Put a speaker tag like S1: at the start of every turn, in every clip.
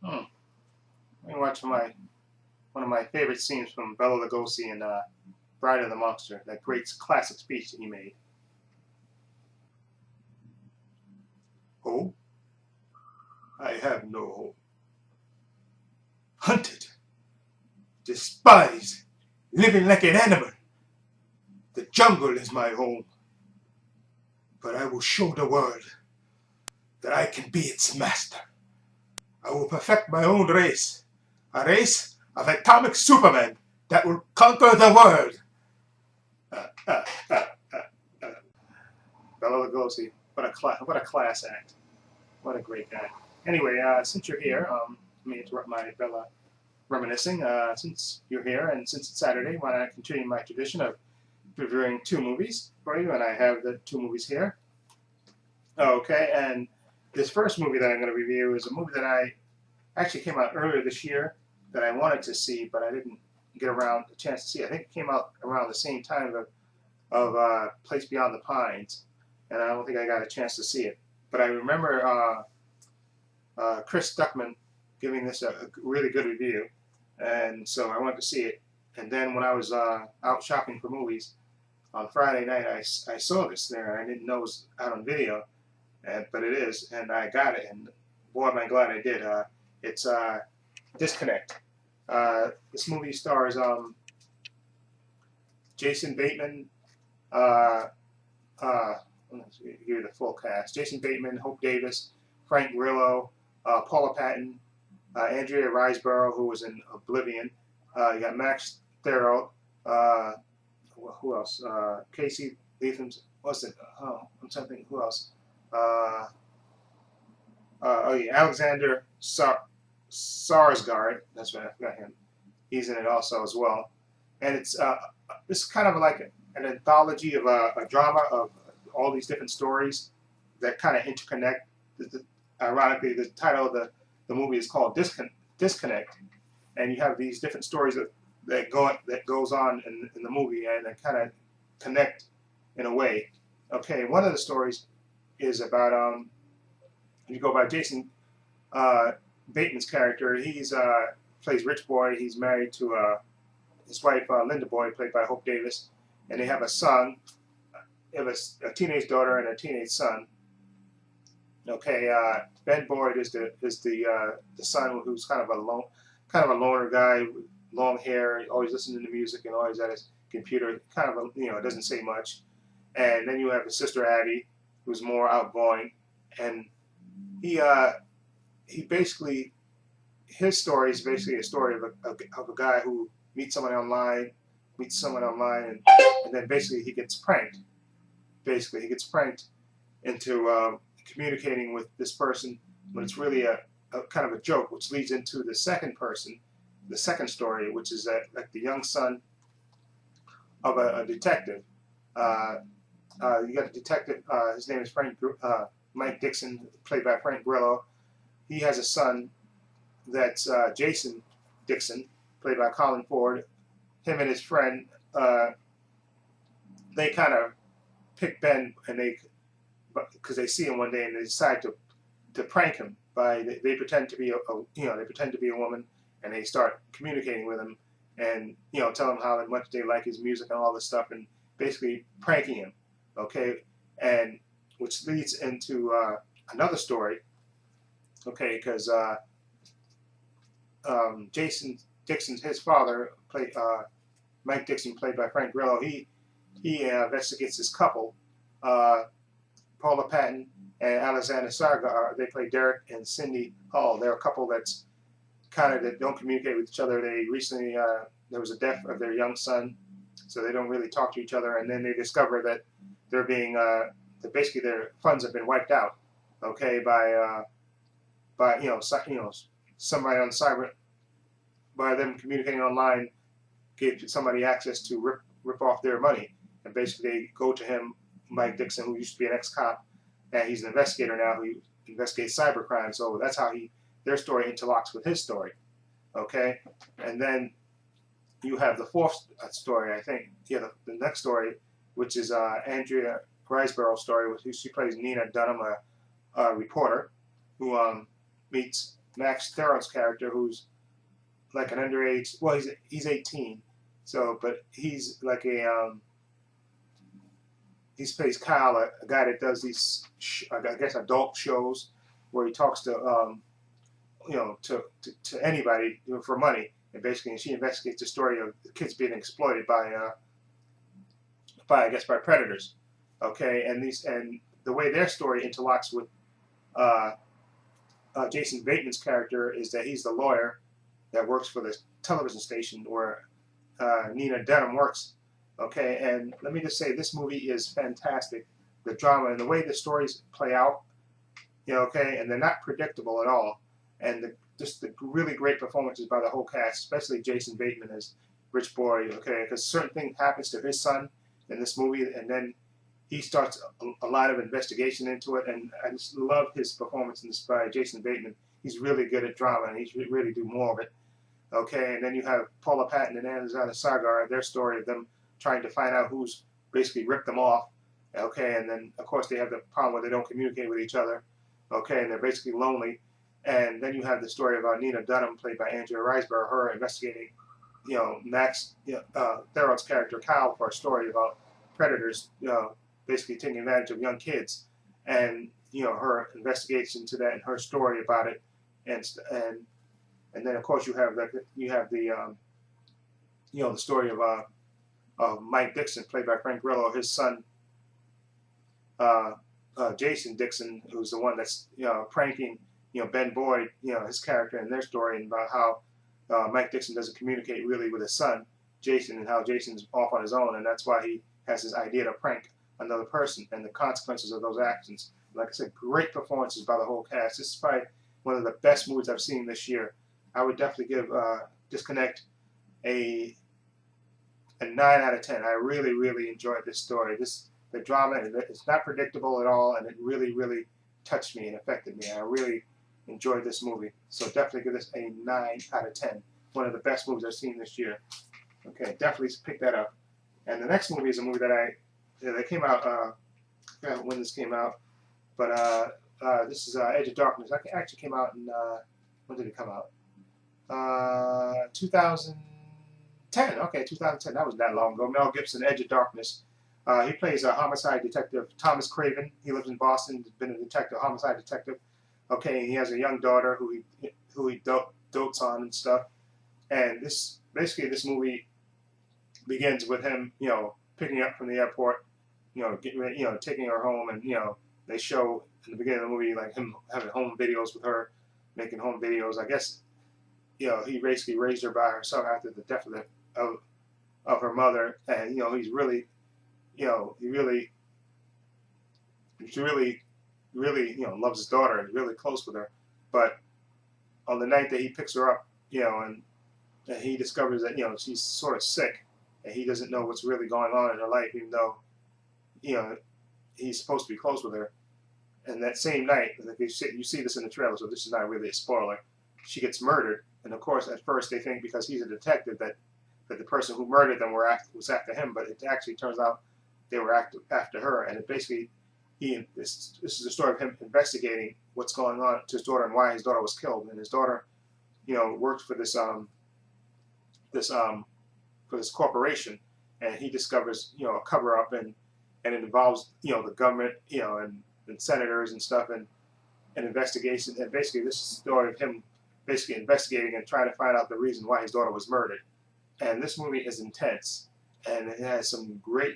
S1: Hmm. Let me watch one of my favorite scenes from Bela Lugosi in Bride of the Monster, that great classic speech that he made. Oh, I have no home. Hunted, despised, living like an animal. The jungle is my home. But I will show the world that I can be its master. I will perfect my own race. A race of atomic supermen that will conquer the world. Uh, uh, uh, uh, uh. Bela Lugosi, what a class act. What a great guy. Anyway, since you're here, let me interrupt my Bella reminiscing. Since you're here and since it's Saturday, why not continue my tradition of reviewing two movies for you? And I have the two movies here. Okay, and this first movie that I'm going to review is a movie that I actually came out earlier this year that I wanted to see, but I didn't get around a chance to see. I think it came out around the same time of Place Beyond the Pines, and I don't think I got a chance to see it. But I remember Chris Duckman giving this a really good review, and so I went to see it. And then when I was out shopping for movies on Friday night, I saw this there. I didn't know it was out on video, but it is, and I got it. And boy, am I glad I did. It's Disconnect. This movie stars Jason Bateman. Let's give you the full cast: Jason Bateman, Hope Davis, Frank Grillo, Paula Patton, Andrea Riseborough, who was in Oblivion. You got Max Theroux. Who else? Casey Latham's. What's it? Oh, I'm trying to think. Who else? Oh yeah, Alexander Sarsgaard. That's right. I forgot him. He's in it also as well. And it's kind of like an anthology of a drama of all these different stories that kind of interconnect. Ironically, the title of the movie is called Disconnect, and you have these different stories that goes on in the movie, and they kind of connect in a way. Okay, one of the stories is about you go by Jason Bateman's character. He's plays Rich Boy. He's married to his wife Linda Boy, played by Hope Davis, and they have a son. They have a teenage daughter and a teenage son. Okay, Ben Boyd is the son, who's kind of a loner guy, with long hair, always listening to music and always at his computer. Kind of doesn't say much. And then you have his sister Abby, who's more outgoing, and he basically, his story is basically a story of a guy who meets someone online, and then basically he gets pranked. Basically, he gets pranked into communicating with this person, but it's really a kind of a joke, which leads into the second story, which is like the young son of a detective. You got a detective. His name is Mike Dixon, played by Frank Grillo. He has a son that's Jason Dixon, played by Colin Ford. Him and his friend, they kind of pick Ben, and because they see him one day and they decide to prank him by they pretend to be a woman, and they start communicating with him, and tell him how much they like his music and all this stuff, and basically pranking him. Okay, and which leads into another story. Okay, because Jason Dixon, his father, Mike Dixon, played by Frank Grillo, he investigates this couple, Paula Patton and Alexander Sarga. They play Derek and Cindy Hall. They're a couple that's that don't communicate with each other. They recently there was a death of their young son, so they don't really talk to each other. And then they discover that they're being that basically their funds have been wiped out. Okay, by somebody on cyber, by them communicating online, gave somebody access to rip off their money, and basically they go to him, Mike Dixon, who used to be an ex-cop, and he's an investigator now who investigates cybercrime. So that's how their story interlocks with his story. Okay, and then you have the fourth story, I think. Yeah, the next story, which is Andrea Riseborough's story, she plays Nina Dunham, a reporter who meets Max Theron's character, who's like an underage. Well, he's 18, so but he's like a he plays Kyle, a guy that does these I guess adult shows where he talks to to anybody for money, and basically she investigates the story of the kids being exploited by I guess by predators. Okay, and the way their story interlocks with Jason Bateman's character is that he's the lawyer that works for the television station where Nina Dunham works. Okay, and let me just say, this movie is fantastic. The drama and the way the stories play out, okay, and they're not predictable at all. And just the really great performances by the whole cast, especially Jason Bateman as Rich Boy, okay, because certain thing happens to his son in this movie, and then he starts a lot of investigation into it, and I just love his performance in this by Jason Bateman. He's really good at drama, and he's really do more of it. Okay, and then you have Paula Patton and Anna Sagar, their story of them trying to find out who's basically ripped them off. Okay, and then of course they have the problem where they don't communicate with each other. Okay, and they're basically lonely. And then you have the story of Nina Dunham, played by Andrea Riseborough, her investigating, Max Theron's character Kyle for a story about predators, basically taking advantage of young kids, and her investigation into that and her story about it, and then of course you have the the story of Mike Dixon, played by Frank Grillo, his son Jason Dixon, who's the one that's pranking Ben Boyd, his character and their story, and about how Mike Dixon doesn't communicate really with his son Jason, and how Jason's off on his own, and that's why he has this idea to prank another person, and the consequences of those actions. Like I said, great performances by the whole cast. This is probably one of the best movies I've seen this year. I would definitely give Disconnect a 9 out of 10. I really, really enjoyed this story. The drama, it's not predictable at all, and it really, really touched me and affected me. I really enjoyed this movie. So definitely give this a 9 out of 10. One of the best movies I've seen this year. Okay, definitely pick that up. And the next movie is a movie that came out, I forgot when this came out, but this is Edge of Darkness. It actually came out in, when did it come out? 2010. Okay, 2010. That wasn't that long ago. Mel Gibson, Edge of Darkness. He plays a homicide detective, Thomas Craven. He lives in Boston. He's been a detective, homicide detective. Okay, and he has a young daughter who he dotes on and stuff. And this movie begins with him, picking up from the airport, getting ready, taking her home, and they show in the beginning of the movie like him having home videos with her, making home videos. I guess he basically raised her by herself after the death of her mother, and he's really, he really loves his daughter and really close with her. But on the night that he picks her up, and he discovers that she's sort of sick, and he doesn't know what's really going on in her life, even though he's supposed to be close with her. And that same night, like you see this in the trailer, so this is not really a spoiler, she gets murdered. And of course, at first they think because he's a detective that the person who murdered them was after him, but it actually turns out they were after her. And it basically, this is the story of him investigating what's going on to his daughter and why his daughter was killed. And his daughter, worked for this corporation, and he discovers a cover up, and it involves the government, and senators and stuff, and investigation. And basically, this is the story of him basically investigating and trying to find out the reason why his daughter was murdered. And this movie is intense, and it has some great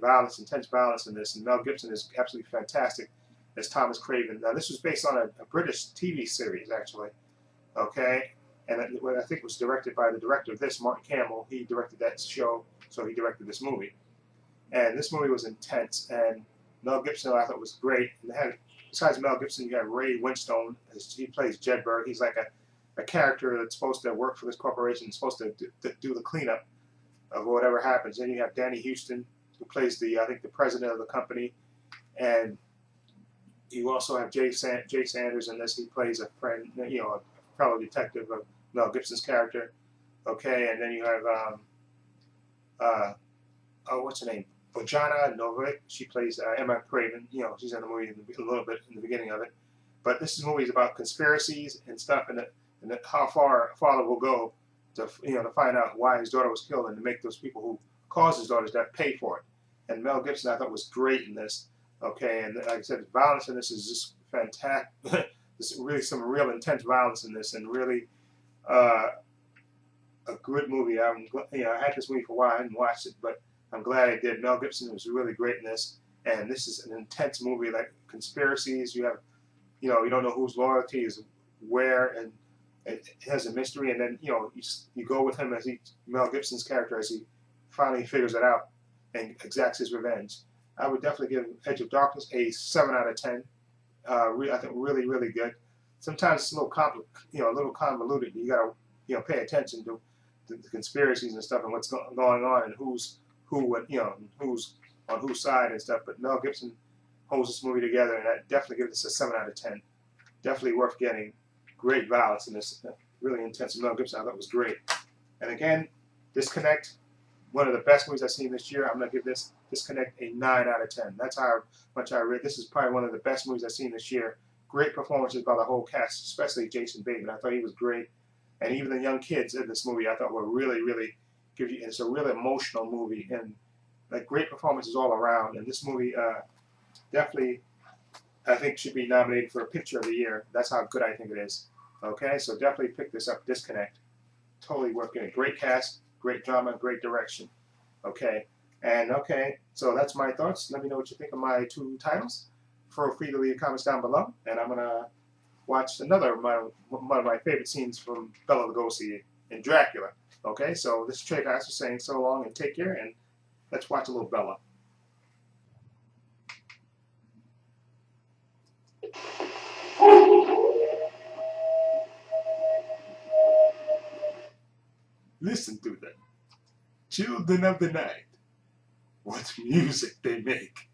S1: violence, intense violence in this. And Mel Gibson is absolutely fantastic as Thomas Craven. Now, this was based on a British TV series, actually. Okay, and I think it was directed by the director of this, Martin Campbell. He directed that show, so he directed this movie. And this movie was intense, and Mel Gibson, I thought, was great. And they had, besides Mel Gibson, you have Ray Winstone. He plays Jedburgh. He's like a character that's supposed to work for this corporation, supposed to do the cleanup of whatever happens. Then you have Danny Houston, who plays I think the president of the company. And you also have Jay Sanders in this. He plays a friend, a fellow detective of Mel Gibson's character. Okay, and then you have, what's her name? Bojana Novick. She plays Emma Craven. She's in the movie a little bit in the beginning of it. But this movie is about conspiracies and stuff, and how far a father will go to to find out why his daughter was killed and to make those people who caused his daughter's death pay for it. And Mel Gibson, I thought, was great in this. Okay, and like I said, the violence in this is just fantastic. There's really some real intense violence in this, and really a good movie. I had this movie for a while. I hadn't watched it, but I'm glad I did. Mel Gibson was really great in this, and this is an intense movie. Like conspiracies, you have, you don't know whose loyalty is where, and it has a mystery. And then you go with him as Mel Gibson's character, as he finally figures it out and exacts his revenge. I would definitely give Edge of Darkness a 7 out of 10. I think really, really good. Sometimes it's a little convoluted. You gotta pay attention to the conspiracies and stuff and what's going on and who's who's on whose side and stuff. But Mel Gibson holds this movie together, and I definitely give this a 7 out of 10. Definitely worth getting. Great violence in this. Really intense. Mel Gibson, I thought, was great. And again, Disconnect, one of the best movies I've seen this year. I'm gonna give this Disconnect a 9 out of 10. That's how much I rate. This is probably one of the best movies I've seen this year. Great performances by the whole cast, especially Jason Bateman. I thought he was great. And even the young kids in this movie, I thought were really, really give you. It's a really emotional movie, and like great performances all around. And this movie definitely, I think, should be nominated for a Picture of the Year. That's how good I think it is. Okay, so definitely pick this up. Disconnect, totally worth getting. Great cast, great drama, great direction. Okay, and so that's my thoughts. Let me know what you think of my 2 titles. Feel free to leave comments down below, and I'm gonna watch another one of my favorite scenes from Bela Lugosi in Dracula. Okay, so this is Trepacer saying so long and take care, and let's watch a little Bela. Listen to them, children of the night. What music they make.